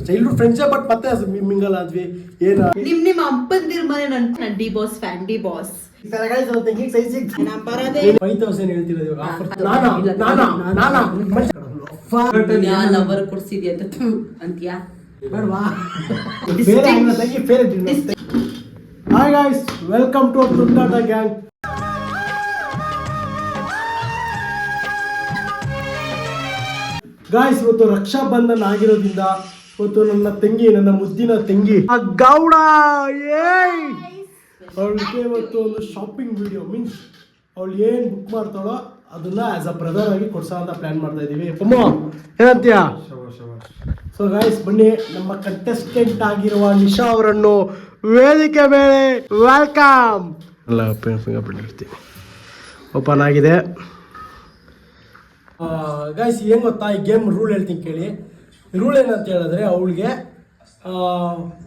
Childhood ಫ್ರೆಂಡ್ಸೇ but ಮತ್ತೆ mingle ಆದ್ವಿ ಏನ ನಿಮ್ಮ ಅಪ್ಪಂದಿರ ಮನೆ ನನ್ನ D boss fan D boss 5,000 ಹೇಳ್ತಿರೋದು ಲವರ್ ಕೊಡ್ಸಿದ್ಯಾ ಅಂತ್ಯಾ ಬೇಡವಾ ಹಾಯ್ ಗಾಯ್ಸ್ ವೆಲ್ಕಮ್ ಟು ತುಂಟಾಟ ಗ್ಯಾಂಗ್. ಗಾಯ್ಸ್ ಇವತ್ತು ರಕ್ಷಾ ಬಂಧನ ಆಗಿರೋದ್ರಿಂದ ಇವತ್ತು ನನ್ನ ತಂಗಿ, ನನ್ನ ಮುದ್ದಿನ ತಂಗಿ ಗೌಡ ಅವಳಿಗೆ ಇವತ್ತು ಒಂದು ಶಾಪಿಂಗ್ ವಿಡಿಯೋ ಮೀನ್ಸ್ ಅವಳು ಏನು ಬುಕ್ ಮಾಡ್ತಾಳೋ ಅದನ್ನ ಆಸ್ ಅ ಬ್ರದರ್ ಆಗಿ ಕೊಡ್ಸೋ ಅಂತ ಪ್ಲಾನ್ ಮಾಡ್ತಾ ಇದೀವಿ. ಏನಂತೀಯ? ಸೊ ಗಾಯ್ಸ್ ಬನ್ನಿ, ನಮ್ಮ ಕಂಟೆಸ್ಟೆಂಟ್ ಆಗಿರುವ ನಿಶಾ ಅವರನ್ನು ವೇದಿಕೆ ಮೇಲೆ ವೆಲ್ಕಮ್. ಎಲ್ಲ ಫಿಂಗರ್ ಪ್ರಿಂಟ್ ಇರ್ತೀವಿ. ಓಪನ್ ಆಗಿದೆ ಗಾಯ್ಸ್. ಏನು ಗೊತ್ತಾ, ಈ ಗೇಮ್ ರೂಲ್ ಹೇಳ್ತೀನಿ ಕೇಳಿ. ರೂಲ್ ಏನಂತ ಹೇಳಿದ್ರೆ ಅವಳಿಗೆ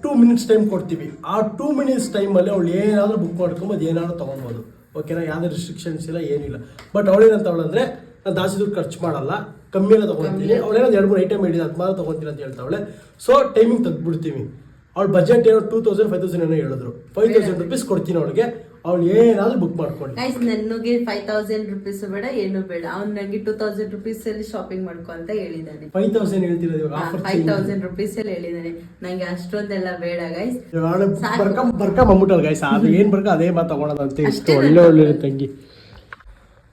2 minutes ಟೈಮ್ ಕೊಡ್ತೀವಿ. ಆ 2 minutes ಟೈಮಲ್ಲಿ ಅವಳು ಏನಾದರೂ ಬುಕ್ ಮಾಡ್ಕೊಬೋದು, ಏನಾದರೂ ತೊಗೊಬೋದು. ಓಕೆನಾ? ಯಾವುದೇ ರಿಸ್ಟ್ರಿಕ್ಷನ್ಸ್ ಇಲ್ಲ, ಏನಿಲ್ಲ. ಬಟ್ ಅವಳೇನಂತ ಅವಳಂದರೆ ನಾನು ಜಾಸ್ತಿ ದುಡ್ಡು ಖರ್ಚು ಮಾಡಲ್ಲ, ಕಮ್ಮಿ ಎಲ್ಲ ತೊಗೊತೀನಿ. ಅವಳೇನಾದ್ರು 2-3 ಐಟಮ್ ಹೇಳಿದ ಅದು ಮಾತ್ರ ತೊಗೊತೀನಿ ಅಂತ ಹೇಳ್ತಾವಳೆ. So timing ತೆಗೆದ್ಬಿಡ್ತೀವಿ. ಅವಳ ಬಜೆಟ್ ಏನೋ 2,000 5,000 ಏನೋ ಹೇಳಿದ್ರು. 5,000 rupees ಕೊಡ್ತೀನಿ ಅವಳಿಗೆ. ಅವಳು ಏನಾದರೂ ಬುಕ್ ಮಾಡ್ಕೊಳ್ಳಿ. ನನಗೆ 5,000 rupees ಬೇಡ, ಏನು ಬೇಡ. ಅವ್ನು ನನಗೆ 2,000 rupees ಅಲ್ಲಿ ಶಾಪಿಂಗ್ ಮಾಡ್ಕೊ ಅಂತ ಹೇಳಿದ್ದಾನೆ. 5,000 ಹೇಳ್ತಿರೋದು ಇವಾಗ. 5,000 rupees ಅಲ್ಲಿ ಹೇಳಿದ್ದಾನೆ. ನಂಗೆ ಅಷ್ಟೊಂದೆಲ್ಲ ಬೇಡ ಗೈಸ್. ಬರ್ಕೊಂಬಂದ್ಬಿಟ್ಟಲ್ಲ ಗೈಸ್. ಅದು ಏನು ಬರ್ಕ ಅದೇ ಮಾತು ತಗೊಳೋದು ಅಂತ ಇಷ್ಟು ಒಳ್ಳೆ ತಂಗಿ.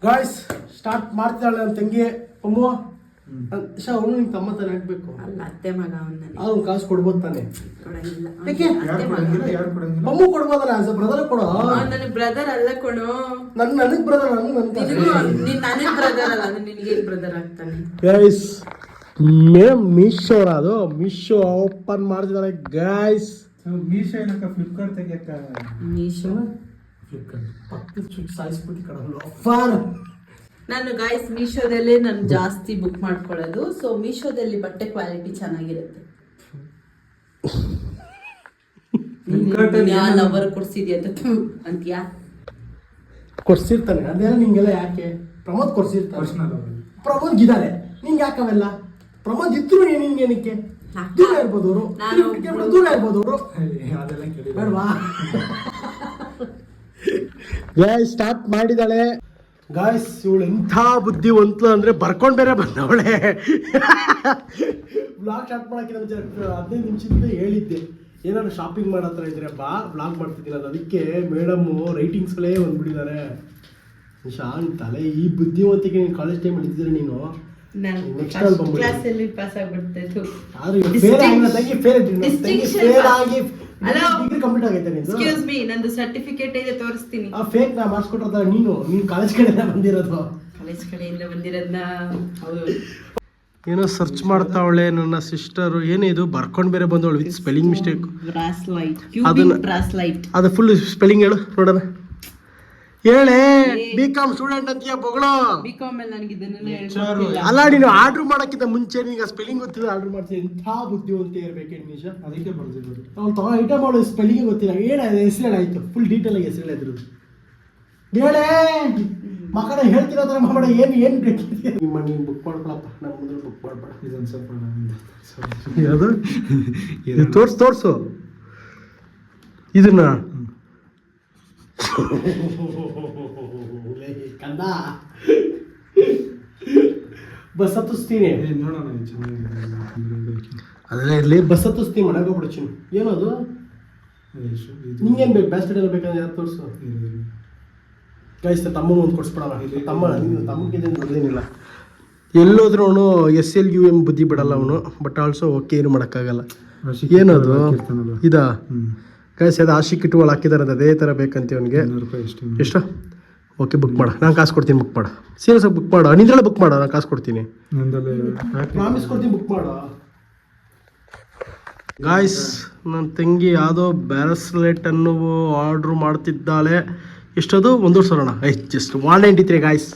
ಗಾಯ್ಸ್ ಸ್ಟಾರ್ಟ್ ಮಾಡ್ತಾಳೆ ನನ್ನ ತಂಗಿ. ಅಮ್ಮ ಅವನು ನಿಂಗೆ ತಮ್ಮ ತಾನೆ ಹಾಕ್ಬೇಕು. ಅಲ್ಲ, ಅತ್ತೆ ಮಗ ಅವ್ನು ಕಾಸು ಕೊಡ್ಬೋದು ತಾನೆ. ಮಮ್ಮು ಕೊಡ್ಬೋದಲ್ಲ, ಆಸ್ ಅ ಬ್ರದರ್ ಕೊಡೋ. ನನಗೆ ಬ್ರದರ್ ಅಲ್ಲ ಕೊಡು. ನನಗೆ ಬ್ರದರ್, ನನಗೆ ಬ್ರದರ್ ಅಲ್ಲ, ನಿನಗೆ ಬ್ರದರ್ ಆಗ್ತಾನೆ. ಗೈಸ್ ಮೇಡಮ್ ಮೀಶೋ ಅದು ಮೀಶೋ ಓಪನ್ ಮಾಡಿದಾರೆ ಗೈಸ್. ಮೀಶೋ ಏನಕ್ಕ ಫ್ಲಿಪ್ಕಾರ್ಟ್ ತೆಗಿಯಕ್ಕ? ಮೀಶೋ ಫ್ಲಿಪ್ಕಾರ್ಟ್ ಪಕ್ಕದ ಸಾಯಿಸ್ಬಿಟ್ಟು ಕಡಲು ಆಫರ್. ನಾನು ಗಾಯ್ಸ್ ಮೀಶೋದಲ್ಲಿ ನಾನು ಜಾಸ್ತಿ ಬುಕ್ ಮಾಡ್ಕೊಳ್ಳೋದು. ಸೊ ಮೀಶೋದಲ್ಲಿ ಬಟ್ಟೆ ಕ್ವಾಲಿಟಿ ಚೆನ್ನಾಗಿರುತ್ತೆ. ಲವರ್ ಕೊಡ್ಸಿದ್ಯಾ ಅಂತ್ಯಾ? ಕೊಡ್ಸಿರ್ತಾನೆ, ಅದೆಲ್ಲ ನಿಂಗೆಲ್ಲ ಯಾಕೆ? ಪ್ರಮೋದ್ ಕೊಡ್ಸಿರ್ತಾನೆ, ಪ್ರಮೋದ್ ಇದ್ದಾರೆ, ನಿಂಗೆ ಯಾಕವೆಲ್ಲ? ಪ್ರಮೋದ್ ಇದ್ರು ನಿನ್ಗೆ ಏನಕ್ಕೆ? ದೂರ ಇರ್ಬೋದು ಅವರು, ದೂರ ಇರ್ಬೋದು ಅವರು. ಬೇಡವಾ? Guys start ಮಾಡಿದಾಳೆ. ಗಾಯ್ಸ್ ಇವಳು ಎಂಥ ಬುದ್ಧಿವಂತಲು ಅಂದರೆ ಬರ್ಕೊಂಡು ಬೇರೆ ಬಂದವಳೆ. ಬ್ಲಾಗ್ ಸ್ಟಾರ್ಟ್ ಮಾಡೋಕ್ಕಿಂತ ಮುಂಚೆ 15 ನಿಮಿಷದಿಂದ ಹೇಳಿದ್ದೆ ಏನಾದ್ರು ಶಾಪಿಂಗ್ ಮಾಡೋ ಹತ್ರ ಇದ್ರೆ ಬಾ ಬ್ಲಾಗ್ ಮಾಡ್ತಿದ್ದೀನಿ ಅದು. ಅದಕ್ಕೆ ಮೇಡಮ್ಮು ರೈಟಿಂಗ್ಸಲ್ಲೇ ಬಂದ್ಬಿಟ್ಟಿದ್ದಾರೆ. ನಿಶಾ ತಲೆ ಈ ಬುದ್ಧಿವಂತಿಕೆ ನೀನು ಕಾಲೇಜ್ ಟೈಮ್ ಇದ್ದಿದ್ರೆ ನೀನು ನೆಕ್ಸ್ಟ್ ಕ್ಲಾಸಲ್ಲಿ ಪಾಸ್ ಆಗ್ಬಿಡ್ತಾ ಇತ್ತು. ಡಿಗ್ರಿ ಕಂಪ್ಲೀಟ್ ಆಗೈತೆ ನಿಂದು. ಎಕ್ಸ್ಕ್ಯೂಸ್ ಮೀ, ನಂದು ಸರ್ಟಿಫಿಕೇಟ್ ಇದೆ, ತೋರಿಸ್ತೀನಿ. ಆ ಫೇಕ್ ನಾ ಮಾಡಿಸ್ಕೊಟ್ರ ನೀನು ಕಾಲೇಜ್ ಕಡೆಯಿಂದ ಬಂದಿರೋದು. ಕಾಲೇಜ್ ಕಡೆಯಿಂದ ಬಂದಿರೋದನ್ನ. ಹೌದು. ಏನೋ ಸರ್ಚ್ ಮಾಡ್ತಾವಳೆ ನನ್ನ ಸಿಸ್ಟರು. ಏನಿದು ಬರ್ಕೊಂಡು ಬೇರೆ ಬಂದವಳು ವಿತ್ ಸ್ಪೆಲ್ಲಿಂಗ್ ಮಿಸ್ಟೇಕ್. ಅದು ಫುಲ್ ಸ್ಪೆಲ್ಲಿಂಗ್ ಹೇಳು ನೋಡೋಣ. ಹೇಳೇ ಬಿಕಾಮ್ ಸ್ಟೂಡೆಂಟ್ ಅಂತೀಯ ಬೊಗಳು. ಬಿಕಾಮ್ ಅಲ್ಲಿ ನನಗೆ ಅಲ್ಲ, ನೀನು ಆರ್ಡರ್ ಮಾಡೋಕ್ಕಿಂತ ಮುಂಚೆ ನಿಂಗೆ ಸ್ಪೆಲ್ಲಿಂಗ್ ಗೊತ್ತಿಲ್ಲ ಆರ್ಡರ್ ಮಾಡ್ತೀನಿ. ಎಂಥ ಬುದ್ಧಿವಂತೆ ಇರಬೇಕು ನಿಮಿಷ. ಅದಕ್ಕೆ ಬರ್ತಿದ್ರು ಅವ್ನು ತಗೋ ಐಟಮ್ ಮಾಡೋ ಸ್ಪೆಲ್ಲಿಂಗ್ ಗೊತ್ತಿಲ್ಲ. ಏನಾಯ್ತು ಹೆಸರು ಹೇಳಾಯ್ತು, ಫುಲ್ ಡೀಟೇಲ್ ಆಗಿ ಹೆಸರು ಹೇಳಿದ್ರು. ಹೇಳೇ ಮಕ್ಕಳ ಹೇಳ್ತಿರೋ ಥರ ಮಾಡ. ಏನು ಬೇಕಿದೆ ನಿಮ್ಮ ನೀನು ಬುಕ್ ಮಾಡ್ಕೊಳಪ್ಪ, ನಮ್ಮ ಮುಂದೆ ಬುಕ್ ಮಾಡ್ಬೇಡ. ಇದೊಂದು ಸ್ವಲ್ಪ ಯಾವುದು ತೋರ್ಸು ಇದನ್ನ. ಕಂದ ಬಸ್ ಹತ್ತಿಸ್ತೀನಿ ನೋಡೋಣ. ಅದೆಲ್ಲ ಇರಲಿ, ಬಸ್ ಹತ್ತಿಸ್ತೀನಿ. ಮನೆಗೆ ಹೋಗ್ಬಿಡ್ತೀನಿ. ಏನದು ನಿಂಗೇನು ಬೇಕು? ಬ್ಯಾಸ್ಕೆಟ್ ಎಲ್ಲ ಬೇಕಂದ್ರೆ ಯಾರು ತೋರಿಸು. ಗೈಸ್ ತಮ್ಮ ಒಂದು ಕೊಡ್ಸ್ಬಿಡೋಣ. ತಮ್ಮಗಿಂತ ದೊಡ್ಡದೇನಿಲ್ಲ. ಎಲ್ಲೋದ್ರೂ ಅವನು SLUM ಬುದ್ಧಿ ಬಿಡಲ್ಲ ಅವನು. ಬಟ್ ಆಲ್ಸೋ ಓಕೆ, ಏನು ಮಾಡೋಕ್ಕಾಗಲ್ಲ. ಏನದು ಇದಾ ಗೈಸ್? ಅದು ಆಶಿಕ್ ಇಟ್ಟುಗಳು ಹಾಕಿದಾರೆ, ಅದು ಅದೇ ಥರ ಬೇಕಂತ ಅವನಿಗೆ. ಎಷ್ಟು? ಓಕೆ ಬುಕ್ ಮಾಡ, ನಾನು ಕಾಸು ಕೊಡ್ತೀನಿ. ಬುಕ್ ಮಾಡ, ಸೀರಿಯಸ್ ಆಗಿ ಬುಕ್ ಮಾಡ. ನಿಂದ್ರಲ್ಲ ಬುಕ್ ಮಾಡ, ನಾನು ಕಾಸು ಕೊಡ್ತೀನಿ. ಪ್ರಾಮಿಸ್ ಕೊಡ್ತೀನಿ, ಬುಕ್ ಮಾಡ. ಗಾಯ್ಸ್ ನನ್ನ ತಂಗಿ ಯಾವುದೋ ಬ್ಯಾರಸ್ಲೆಟನ್ನು ಆರ್ಡ್ರ್ ಮಾಡ್ತಿದ್ದಾಳೆ. ಎಷ್ಟದು? 1,000 ಜಸ್ಟ್ 193 ಗಾಯ್ಸ್.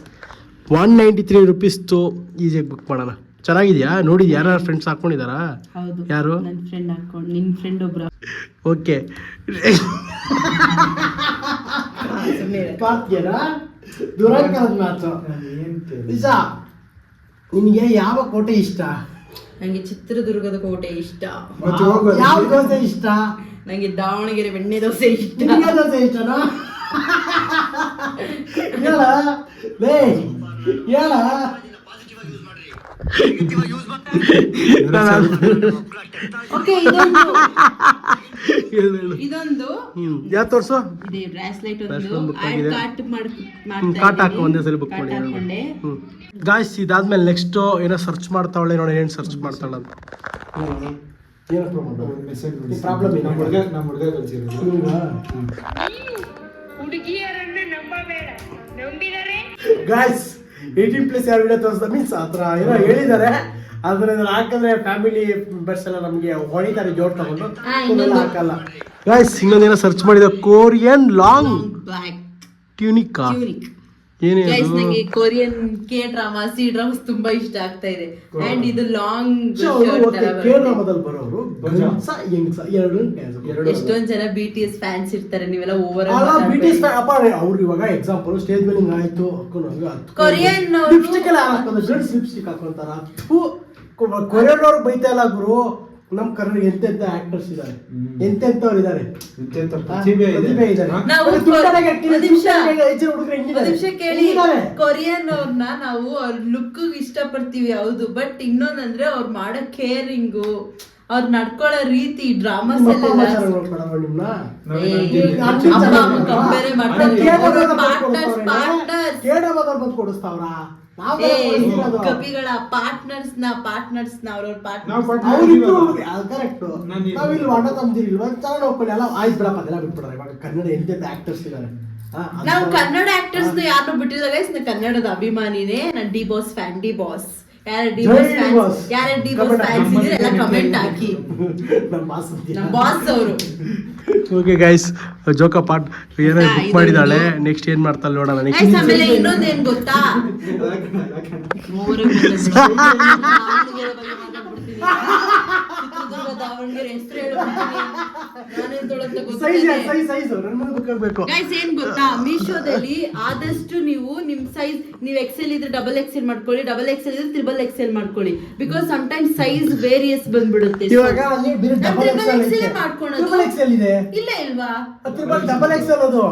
193 rupeesದು ಈಸಿಯಾಗಿ ಬುಕ್ ಮಾಡೋಣ. ಚೆನ್ನಾಗಿದೆಯಾ? ನೋಡಿದ್ಯಾ? ಯಾರು ಫ್ರೆಂಡ್ಸ್ ಹಾಕ್ಕೊಂಡಿದ್ದಾರಾ? ಯಾರು? ನನ್ನ ಫ್ರೆಂಡ್ ಹಾಕೊಂಡು. ನಿನ್ನ ಫ್ರೆಂಡ್ ಒಬ್ರು. ಓಕೆ ನಿನಗೆ ಯಾವ ಕೋಟೆ ಇಷ್ಟ? ನಂಗೆ ಚಿತ್ರದುರ್ಗದ ಕೋಟೆ ಇಷ್ಟ. ಮತ್ತೆ ಹೋಗೋದು. ಯಾವ ದೋಸೆ ಇಷ್ಟ? ನಂಗೆ ದಾವಣಗೆರೆ ಬೆಣ್ಣೆ ದೋಸೆ ಇಷ್ಟ. ನಿನಗೆ ದೋಸೆ ಇಷ್ಟನಾ? ಹೇಳ ಲೇ ಹೇಳ. ಓಕೆ, ಇದೊಂದು ಯಾವ ತೋರ್ಸು? ಇದೆ ಬ್ರಾಸ್ಲೆಟ್ ಒಂದು book ಆಗಿದೆ. ಕಾಟ್ ಹಾಕು ಒಂದೇ ಸಲ ಬುಕ್ ಮಾಡಿ. ಹಾಕೊಂಡೆ. ಗಾಯ್ಸ್ ಇದಾದ್ಮೇಲೆ ನೆಕ್ಸ್ಟ್ ಏನೋ ಸರ್ಚ್ ಮಾಡ್ತಾವಳೆ ನೋಡಿ, ಏನು ಸರ್ಚ್ ಮಾಡ್ತಾಳ ಅಂತ. ಮೆಸೇಜ್ ಪ್ರಾಬ್ಲಮ್ ನಮ್ಮ ಹುಡುಗ ಕಳ್ಸಿರೋದು. ಹುಡುಗಿಯರನ್ನು ನಂಬಬೇಡ, ನಂಬಿದರೆ ಗಾಯ್ಸ್ 18+ ಯಾವ ವಿಡಿಯೋ ತೋರಿಸ್ದ ಮೀನ್ಸ್ ಆ ಥರ ಏನೋ ಹೇಳಿದ್ದಾರೆ. ಆದ್ರೆ ಹಾಕಿದ್ರೆ ಫ್ಯಾಮಿಲಿ ಮೆಂಬರ್ಸ್ ಎಲ್ಲ ನಮಗೆ ಹೊಡಿತಾರೆ ಜೋಡ್ ತಗೊಂಡು. ಇನ್ನೊಂದು. ಹಾಕಲ್ಲ ಗಾಯ್ಸ್. ಇನ್ನೊಂದೇನೋ ಸರ್ಚ್ ಮಾಡಿದ ಕೊರಿಯನ್ ಲಾಂಗ್ ಬ್ಲಾಕ್ ಟ್ಯೂನಿಕಾ. ಟ್ಯೂನಿಕ್. ಏನೇನು ಗೈಸ್ ನಂಗೆ Korean K drama C dramas ತುಂಬಾ ಇಷ್ಟ ಆಗ್ತಾ ಇದೆ. ಅಂಡ್ ಇದು ಲಾಂಗ್ ಕೇರಳದಲ್ಲಿ ಬರೋರು ಗಂಡ್ಸ, ಹೆಂಗ್ಸ ಎರಡು ಎಷ್ಟೊಂದ್ ಜನ BTS ಫ್ಯಾನ್ಸ್ ಇರ್ತಾರೆ, ನೀವೆಲ್ಲ ಓವರ್ BTS ಅಪ್ಪ ಅವ್ರು ಇವಾಗ ಎಕ್ಸಾಂಪಲ್ ಸ್ಟೇಜ್ ಮೇಲೆ ಹಿಂಗ್ ಆಯ್ತು ಕೊರಿಯನ್ ಲಿಪ್ಸ್ಟಿಕ್ ಎಲ್ಲ ಹಾಕೋದು, ಗರ್ಲ್ಸ್ ಲಿಪ್ಸ್ಟಿಕ್ ಹಾಕೊಂತಾರ. ಕೊರಿಯನ್ ಅವ್ರು ಬೈತಾ ಇಲ್ಲ ಗುರು. ನಮ್ ಕನ್ನಡ ಎಂತೆಂತ ಆಕ್ಟರ್ಸ್ ಇದಾರೆ, ಎಂತೆಂತವ್ರು ಇದಾರೆ, ಇಂತೆಂತ ಪ್ರತಿಭೆ ಇದೆ. ಪ್ರತಿಭೆ ಇದಾರೆ. ನಾವು ಒಂದ್ ನಿಮಿಷ ಕೇಳಿ, ಕೊರಿಯನ್ ಅವ್ರನ್ನ ನಾವು ಅವ್ರ ಲುಕ್ ಇಷ್ಟಪಡ್ತೀವಿ ಹೌದು, ಬಟ್ ಇನ್ನೊಂದಂದ್ರೆ ಅವ್ರು ಮಾಡೋ ಕೇರಿಂಗು, ಅವ್ರು ನಡ್ಕೊಳ್ಳೋ ರೀತಿ, ಡ್ರಾಮಾಸ್ ಎಲ್ಲ ಕಂಪೇರ್ ಮಾಡ್ತಾರೆ. ಕೊಡಿಸ್ತಾವ್ರ ಕಪಿಗಳ ಪಾರ್ಟ್ನರ್ಸ್ ನ ಅವ್ರವ್ರ ನಾವು ಪಾರ್ಟ್ನರ್ ಕರೆಕ್ಟ್. ನಾವಿಲ್ಲಿ ಅಣ್ಣ ತಮ್ದಿರಿಲ್ವಾ ಚೆನ್ನಾಗಿ ಹೋಗ್ಕೊಳ್ಳಿ ಎಲ್ಲ ಆಯ್ತು ಬಿಡಪ್ಪ, ಅದೆಲ್ಲ ಬಿಟ್ಬಿಡ್ತಾರೆ. ಇವಾಗ ಕನ್ನಡ ಎಂತೆಂತ ಆಕ್ಟರ್ಸ್ ಇದಾರೆ. ನಾವು ಕನ್ನಡ ಆಕ್ಟರ್ಸ್ ಯಾರನ್ನೂ ಬಿಟ್ಟಿಲ್ಲ ಗೈಸ್. ನಾನು ಕನ್ನಡದ ಅಭಿಮಾನಿನೇ. ನಾನು D boss fan. D boss ಯಾರ ಡಿ ಬಾಸ್ ಫ್ಯಾನ್ಸ್ ಇದ್ರೆ ಎಲ್ಲ ಕಮೆಂಟ್ ಹಾಕಿ. ನಮ್ಮ ಬಾಸ್ ಅವರು. ಓಕೆ ಗೈಸ್, ಜೋಕ ಪಾರ್ಟ್ ಏನೋ ಬುಕ್ ಮಾಡಿದಾಳೆ. ನೆಕ್ಸ್ಟ್ ಏನ್ ಮಾಡ್ತಾಳೆ ನೋಡೋಣ. ಗೈಸ್ ಆಮೇಲೆ ಇನ್ನೊಂದೇನ್ ಗೊತ್ತಾ, ದಾವಣಗೆರೆ ಹೆಸರು ಗೈಸ್ ಏನ್ ಗೊತ್ತಾ, ಮೀಶೋದಲ್ಲಿ ಆದಷ್ಟು ನೀವು ನಿಮ್ ಸೈಜ್, ನೀವು ಎಕ್ಸೆಲ್ ಇದ್ರೆ ಡಬಲ್ ಎಕ್ಸೆಲ್ ಮಾಡ್ಕೊಳ್ಳಿ, ಡಬಲ್ ಎಕ್ಸೆಲ್ ಇದ್ರೆ ತ್ರಿಬಲ್ ಎಕ್ಸೆಲ್ ಮಾಡ್ಕೊಳ್ಳಿ. ಬಿಕಾಸ್ ಸಮಟೈಮ್ಸ್ ಸೈಜ್ ವೇರಿಯಸ್ ಬಂದ್ಬಿಡುತ್ತೆ. ಇಲ್ಲ ಇಲ್ವಾ? ಡಬಲ್ ಎಕ್ಸೆಲ್ ಅದು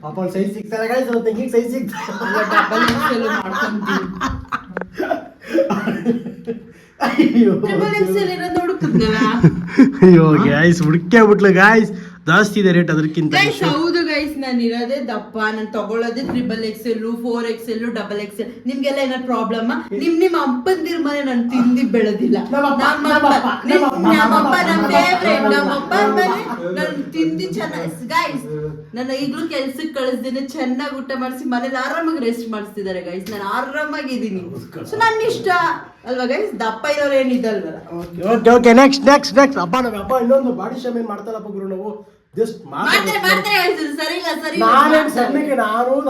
ಪಾಪ ಸೈಜ್ ಸಿಗ್ತಾರೆ ಗೈಸ್. ತೆಂಗಿಗೆ ಸೈಜ್ ಸಿಗ್ತಾರೆ. ಡಬಲ್ ಎಕ್ಸೆಲ್ ಮಾಡ್ಕೊಂತೀವಿ. ಅಯ್ಯೋ ಗೈಸ್, ಹುಡುಕೇ ಬಿಟ್ಲು ಗೈಸ್. ಜಾಸ್ತಿ ಇದೆ ರೇಟ್ ಅದಕ್ಕಿಂತ. ಹೌದು ಗೈಸ್, ನಾನು ಇರೋದೇ ದಪ್ಪ, ನಾನು ತಗೊಳ್ಳೋದೇ XXL, 4XL, XXL. ನಿಮ್ಗೆಲ್ಲ ಏನಾದ್ರು ಪ್ರಾಬ್ಲಮ್? ನಿಮ್ಮ ಅಪ್ಪಂದಿರ ಮನೆ ನಾನು ತಿಂದಿ ಬೆಳೆದಿಲ್ಲ. ನಮ್ಮಪ್ಪ ನಮ್ಮ ಫೇವ್ರೇಟ್. ನಮ್ಮಪ್ಪ ಮನೆ ನಾನು ತಿಂದಿ ಚೆನ್ನಾಗಿ ಗೈಸ್. ನನ್ನ ಈಗಲೂ ಕೆಲ್ಸಕ್ಕೆ ಕಳಿಸ್ದೇನೆ ಚೆನ್ನಾಗಿ ಊಟ ಮಾಡಿಸಿ ಮನೇಲಿ ಆರಾಮಾಗಿ ರೆಸ್ಟ್ ಮಾಡಿಸ್ತಿದ್ದಾರೆ ಗೈಸ್. ನಾನು ಆರಾಮಾಗಿದ್ದೀನಿ. ಸೊ ನನ್ನ ಇಷ್ಟ ಅಲ್ವಾ ಗೈಸ್? ದಪ್ಪ ಇರೋರು ಏನಿದಲ್ವಲ್ಲ. ಓಕೆ ನೆಕ್ಸ್ಟ್ ಅಪ್ಪ ನಮ್ಮ ಇನ್ನೊಂದು ಬಾಡಿ ಶೇಮ್ ಏನ್ ಮಾಡ್ತಾರಪ್ಪ ಗುರು. ನಾವು ಜಸ್ಟ್ ನಾನು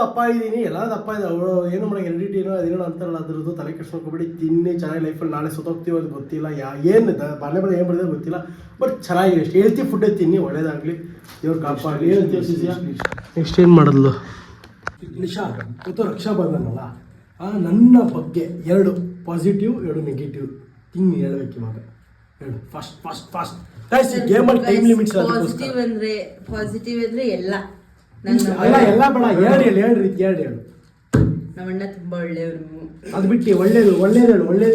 ದಪ್ಪ ಇದ್ದೀನಿ, ಎಲ್ಲ ದಪ್ಪ ಇದೆ. ಅವಳು ಏನು ಮಾಡೋ ಹೆರಿಡಿಟಿನೋ ಅದೇನೋ ಅಂತಾರಲ್ಲ, ಅದ್ರದ್ದು ತಲೆ ಕೆಡ್ಸ್ಕೊಂಡ್ಬಿಡಿ. ತಿನ್ನಿ ಚೆನ್ನಾಗಿ ಲೈಫಲ್ಲಿ ನಾಳೆ ಸುತ್ತೋಗ್ತೀವಿ ಅದು ಗೊತ್ತಿಲ್ಲ. ಏನು ಬಾಳೆ ಏನು ಮಾಡಿದ್ರೆ ಗೊತ್ತಿಲ್ಲ, ಬಟ್ ಚೆನ್ನಾಗಿದೆ. ಎಷ್ಟು ಹೆಲ್ತಿ ಫುಡ್ಡೇ ತಿನ್ನಿ, ಒಳ್ಳೇದಾಗಲಿ, ಇವ್ರ ಕಾಪಾಡಲಿ. ನೆಕ್ಸ್ಟ್ ಏನು ಮಾಡಿದ್ಲು ನಿಶಾ? ಇವತ್ತು ರಕ್ಷಾ ಬಂಧನಲ್ಲ, ನನ್ನ ಬಗ್ಗೆ 2 ಪಾಸಿಟಿವ್ 2 ನೆಗೆಟಿವ್ ಥಿಂಗ್ ಹೇಳ್ಬೇಕು ಇವಾಗ. ಹೇಳು ಫಾಸ್ಟ್ ಗೇಮಲ್ಲಿ ಟೈಮ್ ಲಿಮಿಟ್ಸ್. ಪಾಸಿಟಿವ್ ಅಂದ್ರೆ ಎಲ್ಲ ಎಲ್ಲ ಬೇಡ, ಹೇಳು ರೀತಿ ಹೇಳು. ನಮ್ಮಣ್ಣ ತುಂಬಾ ಒಳ್ಳೆಯವರು. ಅದು ಬಿಟ್ಟು ಒಳ್ಳೇದು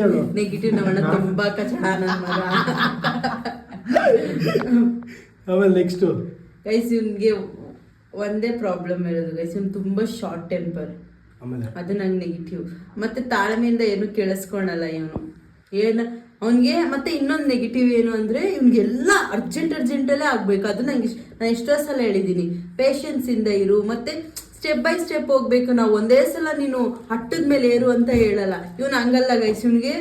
ಹೇಳು. ನೆಗೆಟಿವ್, ನಮ್ಮಣ್ಣ ತುಂಬಾ ಕಚಡ ನನ್ನ ಮಗ. ಆಮೇಲೆ ನೆಕ್ಸ್ಟ್ ಗೈಸ್, ಇವ್ನಿಗೆ ಒಂದೇ ಪ್ರಾಬ್ಲಮ್ ಇರೋದು ಗೈಸ್, ಇವ್ನು ತುಂಬಾ ಶಾರ್ಟ್ ಟೆಂಪರ್. ಅದು ನಂಗೆ ನೆಗೆಟಿವ್. ಮತ್ತೆ ತಾಳ್ಮೆಯಿಂದ ಏನು ಕೇಳಿಸ್ಕೊಳಲ್ಲ ಇವನು. ಅವನಿಗೆ ಮತ್ತೆ ಇನ್ನೊಂದು ನೆಗೆಟಿವ್ ಏನು ಅಂದ್ರೆ ಇವ್ನಿಗೆಲ್ಲ ಅರ್ಜೆಂಟಲ್ಲೇ ಆಗ್ಬೇಕು. ಅದು ನಂಗೆ ನಾನು ಎಷ್ಟೋ ಸಲ ಹೇಳಿದ್ದೀನಿ, ಪೇಷನ್ಸ್ ಇಂದ ಇರು, ಮತ್ತೆ ಸ್ಟೆಪ್ ಬೈ ಸ್ಟೆಪ್ ಹೋಗ್ಬೇಕು. ನಾವು ಒಂದೇ ಸಲ ನೀನು ಹಟ್ಟದ ಮೇಲೆ ಏರು ಅಂತ ಹೇಳಲ್ಲ. ಇವನು ಹಂಗಲ್ಲ ಗೈಸ್. ಇವ್ನಿಗೆ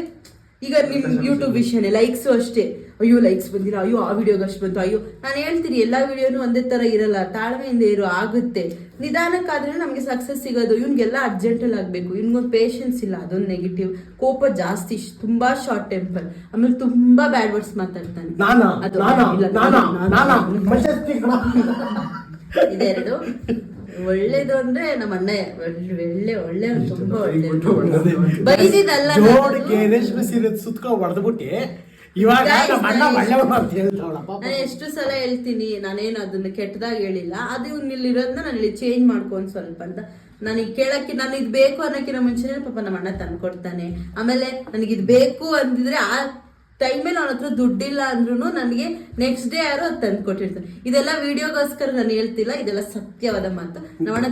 ಈಗ ನಿಮ್ ಯೂಟ್ಯೂಬ್ ವಿಷಯನೇ, ಲೈಕ್ಸು ಅಷ್ಟೇ. ಅಯ್ಯೋ ಲೈಕ್ಸ್ ಬಂದಿಲ್ಲ, ಅಯ್ಯೋ ಆ ವಿಡಿಯೋಗೆ ಅಷ್ಟು ಬಂತು, ಅಯ್ಯೋ. ನಾನು ಹೇಳ್ತೀನಿ ಎಲ್ಲ ವಿಡಿಯೋನು ಒಂದೇ ಥರ ಇರಲ್ಲ, ತಾಳ್ಮೆಯಿಂದ ಇರು, ಆಗುತ್ತೆ. ನಿಧಾನಕ್ಕಾದ್ರೆ ನಮಗೆ ಸಕ್ಸಸ್ ಸಿಗೋದು. ಇವ್ನಿಗೆಲ್ಲ ಅರ್ಜೆಂಟಲ್ಲಿ ಆಗಬೇಕು. ಇವ್ನಿಗೊಂದು ಪೇಷನ್ಸ್ ಇಲ್ಲ, ಅದೊಂದು ನೆಗೆಟಿವ್. ಕೋಪ ಜಾಸ್ತಿ, ತುಂಬಾ ಶಾರ್ಟ್ ಟೆಂಪರ್. ಆಮೇಲೆ ತುಂಬಾ ಬ್ಯಾಡ್ ವರ್ಡ್ಸ್ ಮಾತಾಡ್ತಾನೆ. ಇದೆರಡು. ಒಳ್ಳೇದು ಅಂದ್ರೆ ನಮ್ಮ ಅಣ್ಣ ಒಳ್ಳೆ ತುಂಬಾ ಒಳ್ಳೆ. ಬೈದಿದ್ದಲ್ಲ, ರೇಷ್ಮೆ ಸೀರೆ ಸುತ್ಕೊಂಡು ಹೊಡೆದ್ಬಿಟ್ಟು ಇವಾಗ Guys, ನಮ್ಮ ಅಣ್ಣ ನಾನು ಒಳ್ಳೆಯವನು ಅಂತ ಹೇಳ್ತಾವಳಪ್ಪ. ನಾನು ಎಷ್ಟು ಸಲ ಹೇಳ್ತೀನಿ, ನಾನೇನು ಅದನ್ನ ಕೆಟ್ಟದಾಗ ಹೇಳಿಲ್ಲ. ಅದು ಇಲ್ಲಿರೋದನ್ನ ನಾನು ಇಲ್ಲಿ ಚೇಂಜ್ ಮಾಡ್ಕೊಂಡು ಸ್ವಲ್ಪ ಅಂತ. ನನಗೆ ಕೇಳಕ್ಕೆ, ನಾನು ಇದು ಬೇಕು ಅನ್ನೋಕ್ಕಿಂತ ಮುಂಚೆನೇ ಪಾಪ ನಮ್ಮ ಅಣ್ಣ ತಂದ್ಕೊಡ್ತಾನೆ. ಆಮೇಲೆ ನನಗೆ ಇದು ಬೇಕು ಅಂದಿದ್ರೆ ಆ ಟೈಮಲ್ಲಿ ಅವನ ಹತ್ರ ದುಡ್ಡಿಲ್ಲ ಅಂದ್ರೂ ನನಗೆ ನೆಕ್ಸ್ಟ್ ಡೇ ಯಾರು ಅದು ತಂದ್ಕೊಟ್ಟಿರ್ತಾನೆ. ಇದೆಲ್ಲ ವಿಡಿಯೋಗೋಸ್ಕರ ನಾನು ಹೇಳ್ತಿಲ್ಲ, ಇದೆಲ್ಲ ಸತ್ಯವಾದ ಮಾತು. ನಮ್ಮಣ್ಣ